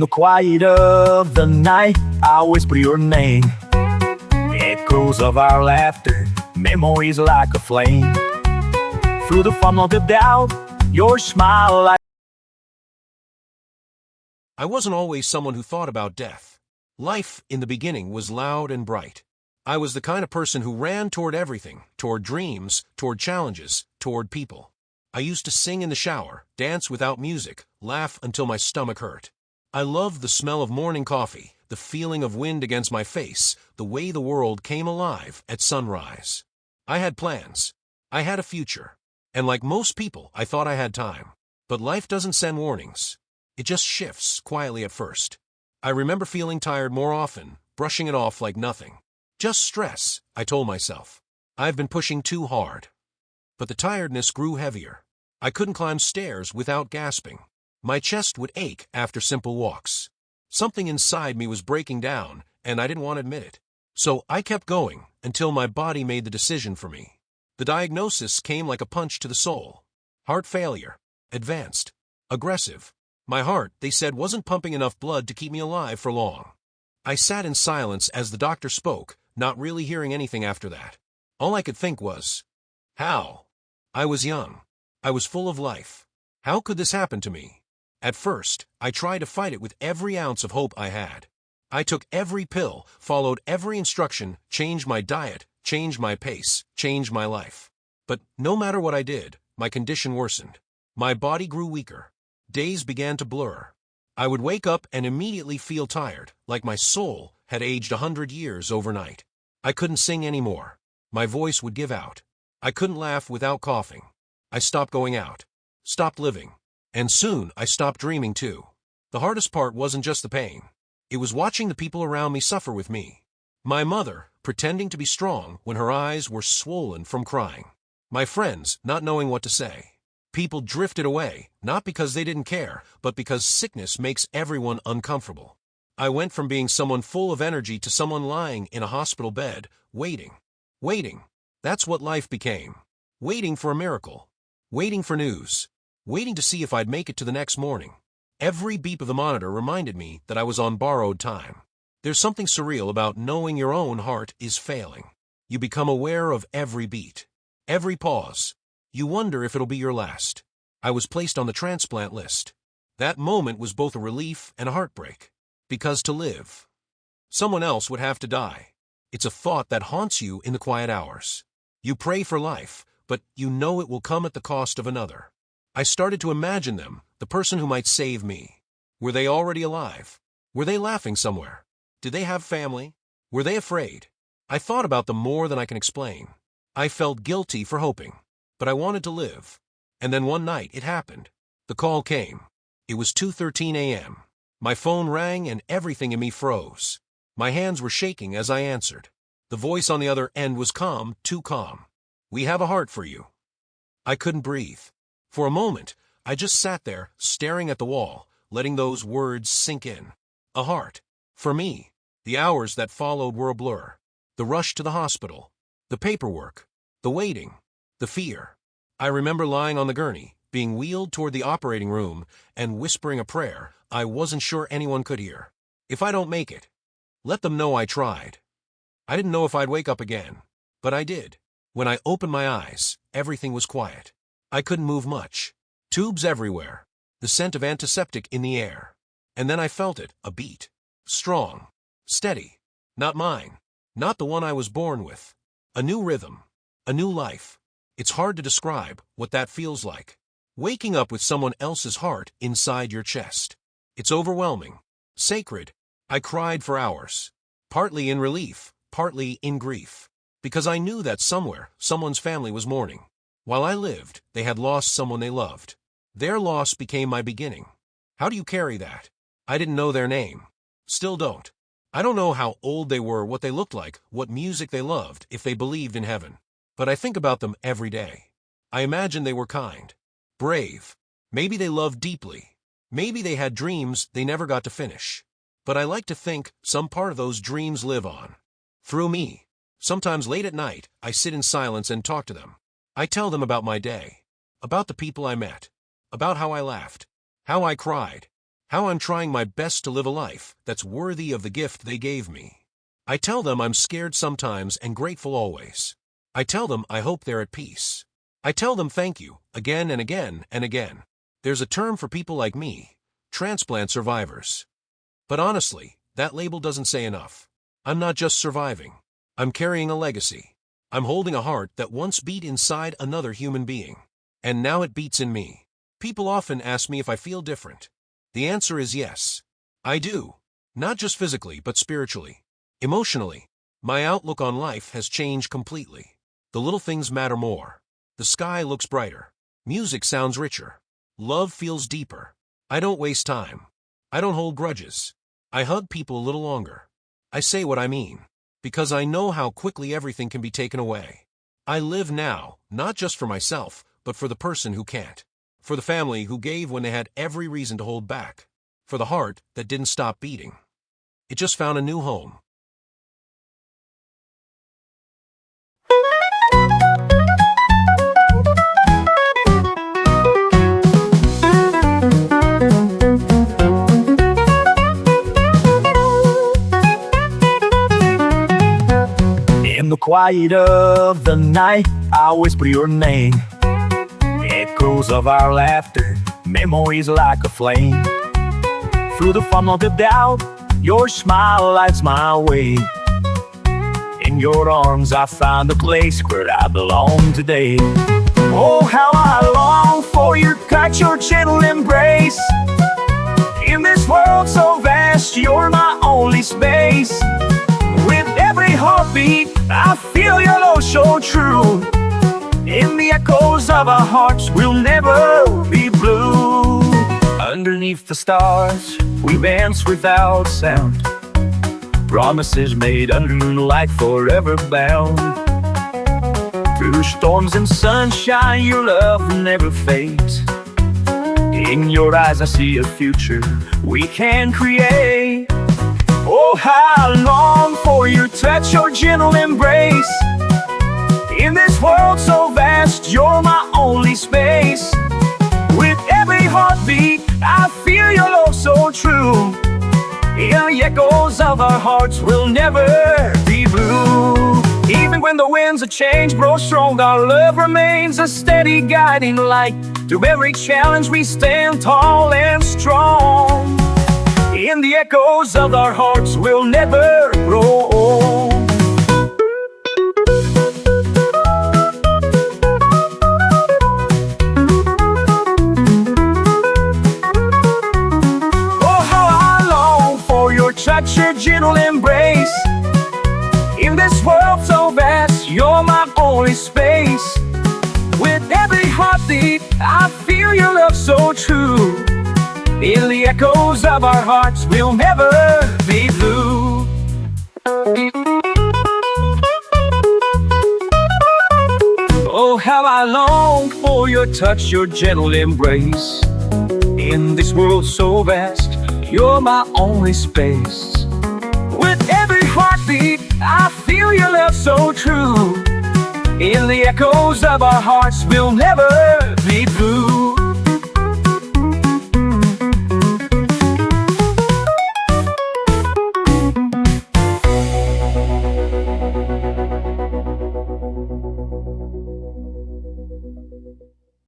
the quiet of the night, I whisper your name. The echoes of our laughter, memories like a flame. Through the fog of the doubt, your smile like... I wasn't always someone who thought about death. Life, in the beginning, was loud and bright. I was the kind of person who ran toward everything, toward dreams, toward challenges, toward people. I used to sing in the shower, dance without music, laugh until my stomach hurt. I loved the smell of morning coffee, the feeling of wind against my face, the way the world came alive at sunrise. I had plans. I had a future. And like most people, I thought I had time. But life doesn't send warnings. It just shifts quietly at first. I remember feeling tired more often, brushing it off like nothing. Just stress, I told myself. I've been pushing too hard. But the tiredness grew heavier. I couldn't climb stairs without gasping. My chest would ache after simple walks. Something inside me was breaking down, and I didn't want to admit it. So I kept going until my body made the decision for me. The diagnosis came like a punch to the soul. Heart failure. Advanced. Aggressive. My heart, they said, wasn't pumping enough blood to keep me alive for long. I sat in silence as the doctor spoke, not really hearing anything after that. All I could think was, how? I was young. I was full of life. How could this happen to me? At first, I tried to fight it with every ounce of hope I had. I took every pill, followed every instruction, changed my diet, changed my pace, changed my life. But no matter what I did, my condition worsened. My body grew weaker. Days began to blur. I would wake up and immediately feel tired, like my soul had aged 100 years overnight. I couldn't sing anymore. My voice would give out. I couldn't laugh without coughing. I stopped going out. Stopped living. And soon I stopped dreaming too. The hardest part wasn't just the pain. It was watching the people around me suffer with me. My mother, pretending to be strong when her eyes were swollen from crying. My friends, not knowing what to say. People drifted away, not because they didn't care, but because sickness makes everyone uncomfortable. I went from being someone full of energy to someone lying in a hospital bed, waiting. Waiting. That's what life became. Waiting for a miracle. Waiting for news. Waiting to see if I'd make it to the next morning. Every beep of the monitor reminded me that I was on borrowed time. There's something surreal about knowing your own heart is failing. You become aware of every beat. Every pause. You wonder if it'll be your last. I was placed on the transplant list. That moment was both a relief and a heartbreak. Because to live, someone else would have to die. It's a thought that haunts you in the quiet hours. You pray for life, but you know it will come at the cost of another. I started to imagine them, the person who might save me. Were they already alive? Were they laughing somewhere? Did they have family? Were they afraid? I thought about them more than I can explain. I felt guilty for hoping, but I wanted to live. And then one night it happened. The call came. It was 2:13 a.m. My phone rang and everything in me froze. My hands were shaking as I answered. The voice on the other end was calm, too calm. "We have a heart for you." I couldn't breathe. For a moment, I just sat there, staring at the wall, letting those words sink in. A heart. For me. The hours that followed were a blur. The rush to the hospital. The paperwork. The waiting. The fear. I remember lying on the gurney, being wheeled toward the operating room, and whispering a prayer I wasn't sure anyone could hear. If I don't make it, let them know I tried. I didn't know if I'd wake up again, but I did. When I opened my eyes, everything was quiet. I couldn't move much. Tubes everywhere. The scent of antiseptic in the air. And then I felt it, a beat. Strong. Steady. Not mine. Not the one I was born with. A new rhythm. A new life. It's hard to describe what that feels like. Waking up with someone else's heart inside your chest. It's overwhelming. Sacred. I cried for hours. Partly in relief, partly in grief. Because I knew that somewhere, someone's family was mourning. While I lived, they had lost someone they loved. Their loss became my beginning. How do you carry that? I didn't know their name. Still don't. I don't know how old they were, what they looked like, what music they loved, if they believed in heaven. But I think about them every day. I imagine they were kind. Brave. Maybe they loved deeply. Maybe they had dreams they never got to finish. But I like to think some part of those dreams live on. Through me. Sometimes late at night, I sit in silence and talk to them. I tell them about my day. About the people I met. About how I laughed. How I cried. how I'm trying my best to live a life that's worthy of the gift they gave me. I tell them I'm scared sometimes and grateful always. I tell them I hope they're at peace. I tell them thank you, again and again and again. There's a term for people like me, transplant survivors. But honestly, that label doesn't say enough. I'm not just surviving. I'm carrying a legacy. I'm holding a heart that once beat inside another human being. And now it beats in me. People often ask me if I feel different. The answer is yes. I do. Not just physically, but spiritually. Emotionally, my outlook on life has changed completely. The little things matter more. The sky looks brighter. Music sounds richer. Love feels deeper. I don't waste time. I don't hold grudges. I hug people a little longer. I say what I mean, because I know how quickly everything can be taken away. I live now, not just for myself, but for the person who can't. For the family who gave when they had every reason to hold back. For the heart that didn't stop beating. It just found a new home. In the quiet of the night, I whisper your name. Echoes of our laughter, memories like a flame. Through the fun of the doubt, your smile lights my way. In your arms I found a place where I belong today. Oh, how I long for your touch, your gentle embrace. In this world so vast, you're my only space. With every heartbeat, I feel your love so true. In the echoes of our hearts, we'll never be blue. Underneath the stars, we dance without sound. Promises made under moonlight, forever bound. Through storms and sunshine, your love never fades. In your eyes I see a future we can create. Oh, how I long for your touch, your gentle embrace. In this world so vast, you're my only space. With every heartbeat, I feel your love so true. In the echoes of our hearts, we'll never be blue. Even when the winds of change grow strong, our love remains a steady guiding light. Through every challenge we stand tall and strong. In the echoes of our hearts, we'll never grow old. Touch, your gentle embrace. In this world so vast, you're my only space. With every heartbeat, I feel your love so true. In the echoes of our hearts, we'll never be blue. Oh, how I long for your touch, your gentle embrace. In this world so vast, you're my only space. With every heartbeat, I feel your love so true. In the echoes of our hearts, we'll never be